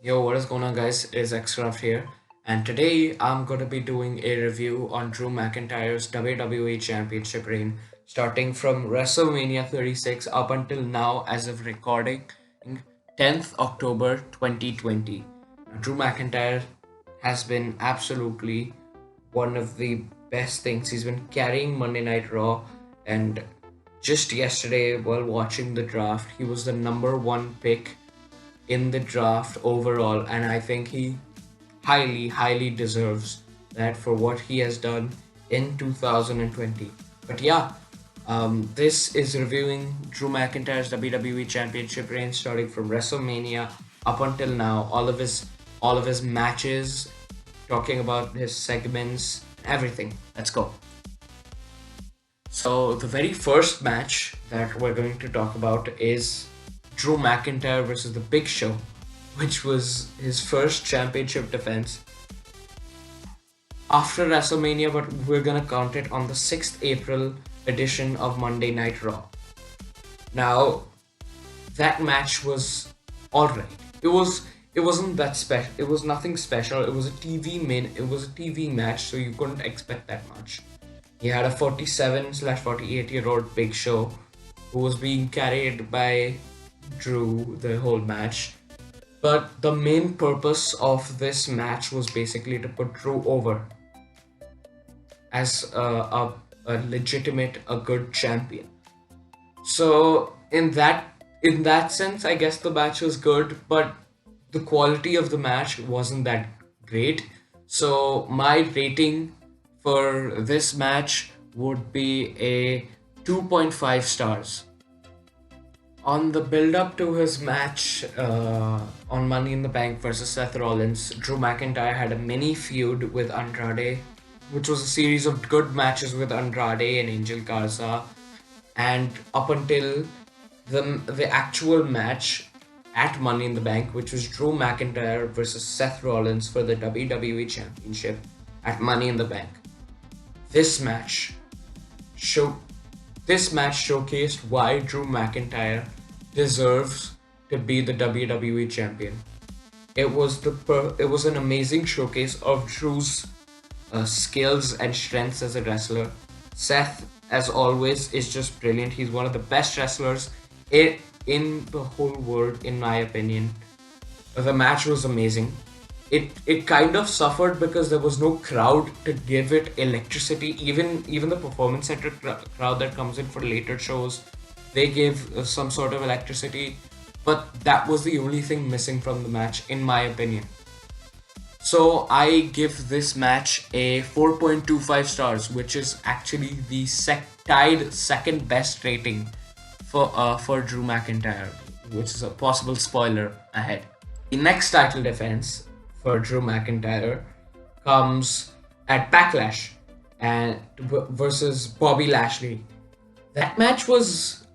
Yo, what is going on, guys? It's XCraft here, and today I'm going to be doing a review on Drew McIntyre's WWE Championship reign, starting from WrestleMania 36 up until now, as of recording 10th October 2020. Now, Drew McIntyre has been absolutely one of the best things. He's been carrying Monday Night Raw, and just yesterday, while watching the draft, he was the number one pick in the draft overall, and I think he highly deserves that for what he has done in 2020. But yeah, this is reviewing Drew McIntyre's WWE Championship reign starting from WrestleMania up until now. All of his matches, talking about his segments, everything. Let's go. So the very first match that we're going to talk about is Drew McIntyre versus The Big Show, which was his first championship defense after WrestleMania, but we're gonna count it on the 6th April edition of Monday Night Raw. Now, that match was alright. It wasn't that special. It was nothing special. It was a TV match, so you couldn't expect that much. He had a 47/48-year-old Big Show who was being carried by Drew the whole match. But the main purpose of this match was basically to put Drew over as a legitimate, a good champion. So in that sense, I guess the match was good, but the quality of the match wasn't that great. So my rating for this match would be a 2.5 stars. On the build up to his match on Money in the Bank versus Seth Rollins, Drew McIntyre had a mini feud with Andrade, which was a series of good matches with Andrade and Angel Garza. And up until the actual match at Money in the Bank, which was Drew McIntyre versus Seth Rollins for the WWE Championship at Money in the Bank. This match show this match showcased why Drew McIntyre deserves to be the WWE champion. It was an amazing showcase of Drew's skills and strengths as a wrestler. Seth, as always, is just brilliant. He's one of the best wrestlers in the whole world, in my opinion. The match was amazing. It kind of suffered because there was no crowd to give it electricity. Even the performance center crowd that comes in for later shows, they gave some sort of electricity, but that was the only thing missing from the match, in my opinion. So I give this match a 4.25 stars, which is actually the tied second best rating for Drew McIntyre, which is a possible spoiler ahead. The next title defense for Drew McIntyre comes at Backlash and versus Bobby Lashley. That match was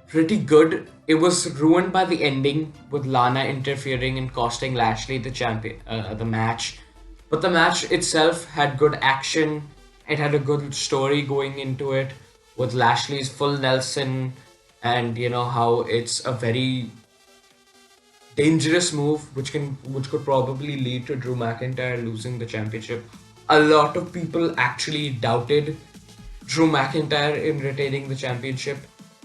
pretty good. It was ruined by the ending with Lana interfering and costing Lashley the match. But the match itself had good action. It had a good story going into it with Lashley's full Nelson, and you know how it's a very dangerous move which could probably lead to Drew McIntyre losing the championship. A lot of people actually doubted Drew McIntyre in retaining the championship.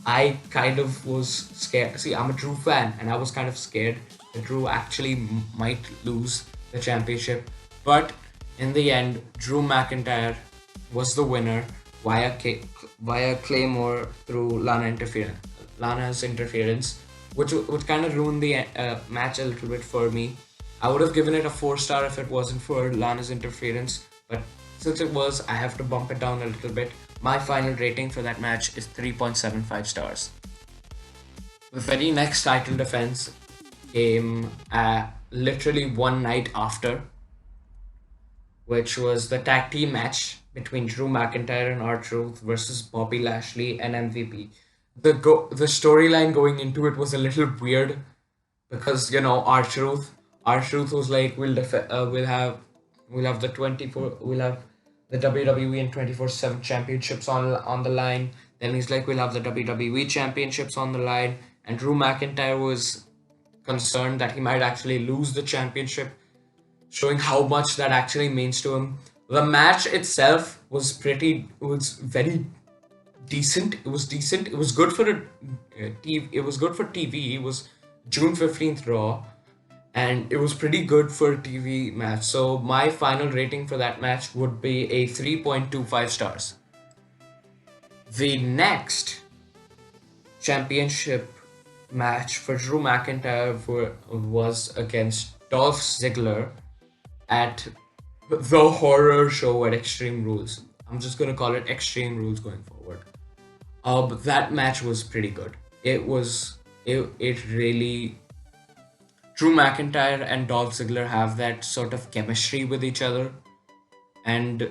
I kind of was scared. See, I'm a Drew fan, and I was kind of scared that Drew actually might lose the championship. But in the end, Drew McIntyre was the winner via Claymore through Lana's interference, which kind of ruined the match a little bit for me. I would have given it a 4 star if it wasn't for Lana's interference, but since it was, I have to bump it down a little bit. My final rating for that match is 3.75 stars. The very next title defense came literally one night after, which was the tag team match between Drew McIntyre and R-Truth versus Bobby Lashley and MVP. The storyline going into it was a little weird because R-Truth was like, we'll have the WWE and 24/7 championships on the line. Then he's like, we'll have the WWE championships on the line. And Drew McIntyre was concerned that he might actually lose the championship, showing how much that actually means to him. The match itself was very decent. It was decent. It was good for TV. It was good for TV. It was June 15th Raw, and it was pretty good for a TV match. So my final rating for that match would be a 3.25 stars. The next championship match for Drew McIntyre was against Dolph Ziggler at the horror show at Extreme Rules. I'm just gonna call it Extreme Rules going forward. But that match was pretty good. It really, Drew McIntyre and Dolph Ziggler have that sort of chemistry with each other, and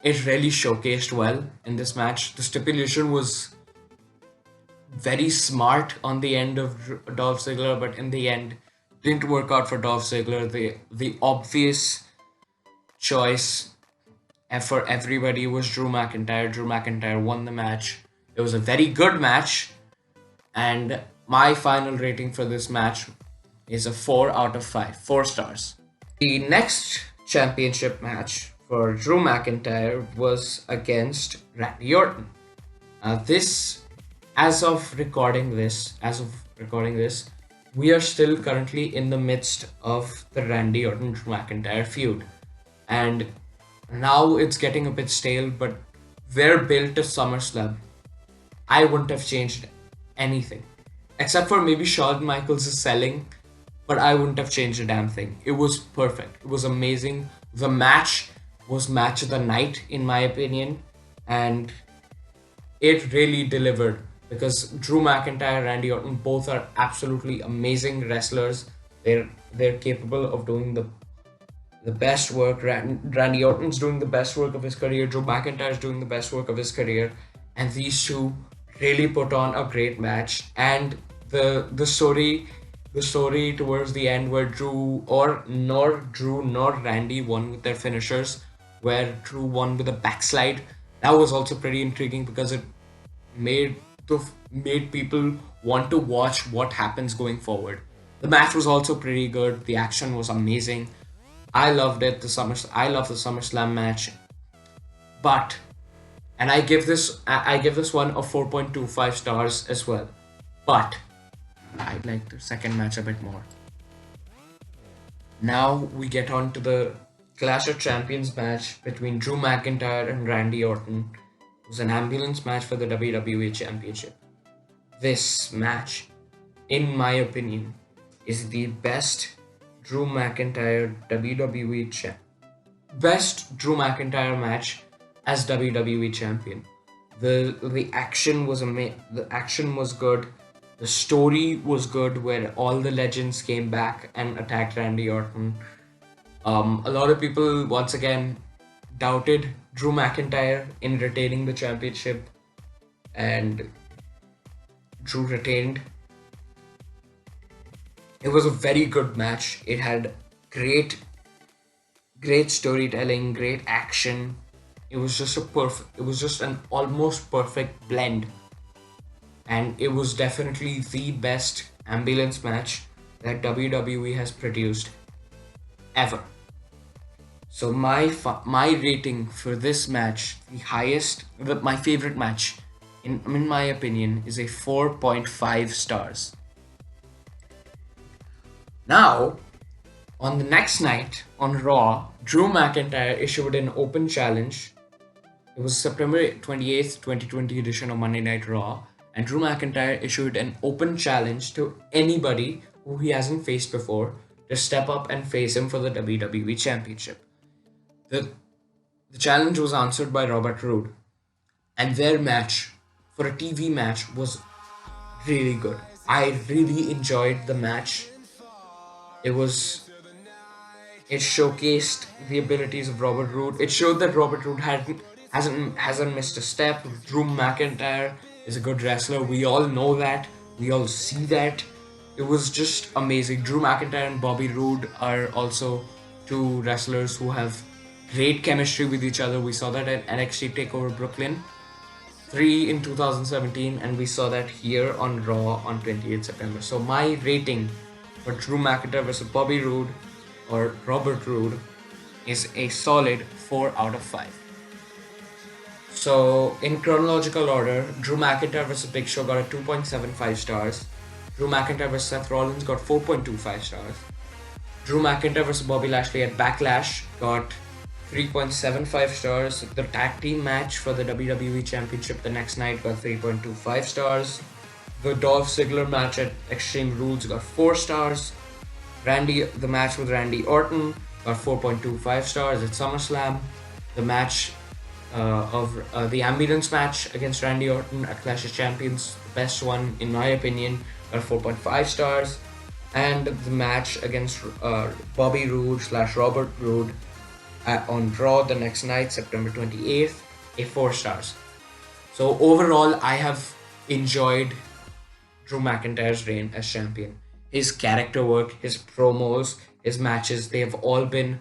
it really showcased well in this match. The stipulation was very smart on the end of Dolph Ziggler, but in the end, didn't work out for Dolph Ziggler. The obvious choice for everybody was Drew McIntyre. Drew McIntyre won the match. It was a very good match, and my final rating for this match is a 4 out of 5, 4 stars. The next championship match for Drew McIntyre was against Randy Orton. This, as of recording this, we are still currently in the midst of the Randy Orton Drew McIntyre feud, and now it's getting a bit stale. But we're built to SummerSlam. I wouldn't have changed anything, except for maybe Shawn Michaels' selling, but I wouldn't have changed a damn thing. It was perfect. It was amazing. The match was match of the night, in my opinion, and it really delivered, because Drew McIntyre and Randy Orton both are absolutely amazing wrestlers. They're capable of doing the best work. Randy Orton's doing the best work of his career. Drew McIntyre's doing the best work of his career, and these two really put on a great match. And the story towards the end, where Drew nor Randy won with their finishers, where Drew won with a backslide, that was also pretty intriguing, because it made people want to watch what happens going forward. The match was also pretty good. The action was amazing. I loved it. I love the SummerSlam match. But, and I give this one a 4.25 stars as well. But I like the second match a bit more. Now we get on to the Clash of Champions match between Drew McIntyre and Randy Orton. It was an ambulance match for the WWE Championship. This match, in my opinion, is the best Drew McIntyre match as WWE champion. The action was good. The story was good, where all the legends came back and attacked Randy Orton. A lot of people once again doubted Drew McIntyre in retaining the championship, and Drew retained. It was a very good match. It had great storytelling, great action. It was just an almost perfect blend. And it was definitely the best ambulance match that WWE has produced ever. So my rating for this match, my favorite match, in my opinion, is a 4.5 stars. Now, on the next night on Raw, Drew McIntyre issued an open challenge. It was September 28th, 2020 edition of Monday Night Raw, and Drew McIntyre issued an open challenge to anybody who he hasn't faced before to step up and face him for the WWE Championship. The challenge was answered by Robert Roode, and their match, for a TV match, was really good. I really enjoyed the match. It showcased the abilities of Robert Roode. It showed that Robert Roode hasn't missed a step. Drew McIntyre is a good wrestler. We all know that. We all see that. It was just amazing. Drew McIntyre and Bobby Roode are also two wrestlers who have great chemistry with each other. We saw that at NXT TakeOver Brooklyn. 3 in 2017, and we saw that here on Raw on 28th September. So my rating for Drew McIntyre versus Bobby Roode or Robert Roode is a solid 4 out of 5. So in chronological order, Drew McIntyre versus Big Show got a 2.75 stars. Drew McIntyre versus Seth Rollins got 4.25 stars. Drew McIntyre versus Bobby Lashley at Backlash got 3.75 stars. The tag team match for the WWE Championship the next night got 3.25 stars. The Dolph Ziggler match at Extreme Rules got 4 stars. The match with Randy Orton got 4.25 stars at SummerSlam. The match the ambulance match against Randy Orton at Clash of Champions, the best one in my opinion, got 4.5 stars. And the match against Bobby Roode / Robert Roode on Raw the next night, September 28th, a 4 stars. So overall, I have enjoyed Drew McIntyre's reign as champion. His character work, his promos, his matches, they have all been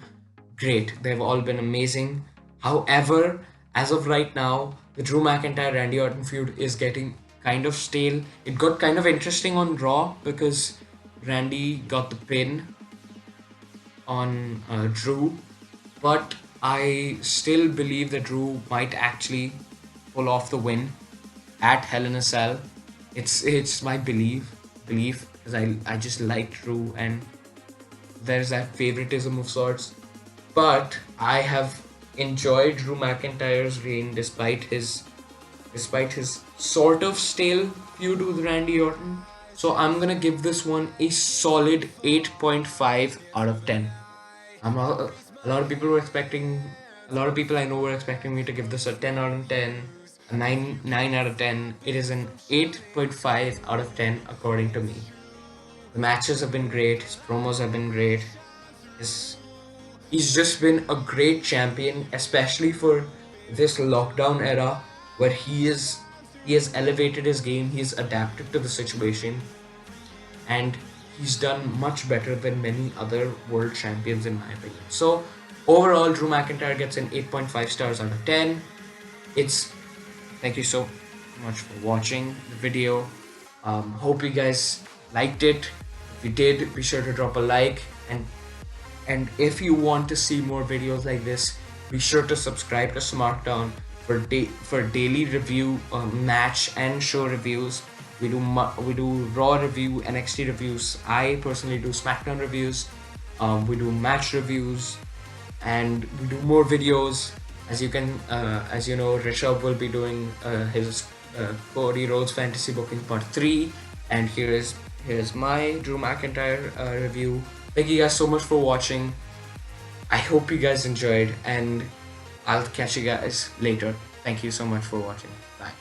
great. They've all been amazing. However, as of right now, the Drew McIntyre Randy Orton feud is getting kind of stale. It got kind of interesting on Raw because Randy got the pin on Drew, but I still believe that Drew might actually pull off the win at Hell in a Cell. It's my belief because I just like Drew and there's that favoritism of sorts. But I have enjoyed Drew McIntyre's reign despite his sort of stale feud with Randy Orton. So I'm gonna give this one a solid 8.5 out of 10. A lot of people I know were expecting me to give this a 10 out of 10, a 9 out of 10. It is an 8.5 out of 10 according to me. The matches have been great, his promos have been great. He's just been a great champion, especially for this lockdown era where he has elevated his game, he's adapted to the situation, and he's done much better than many other world champions in my opinion. So overall, Drew McIntyre gets an 8.5 stars out of 10. Thank you so much for watching the video. Hope you guys liked it. If you did, be sure to drop a like, and if you want to see more videos like this, be sure to subscribe to SmarKDown for daily review, match and show reviews. We do Raw review, NXT reviews. I personally do SmackDown reviews. We do match reviews, and we do more videos. As you know, Rishabh will be doing his Cody Rhodes Fantasy Booking Part 3, and here's my Drew McIntyre review. Thank you guys so much for watching. I hope you guys enjoyed, and I'll catch you guys later. Thank you so much for watching. Bye.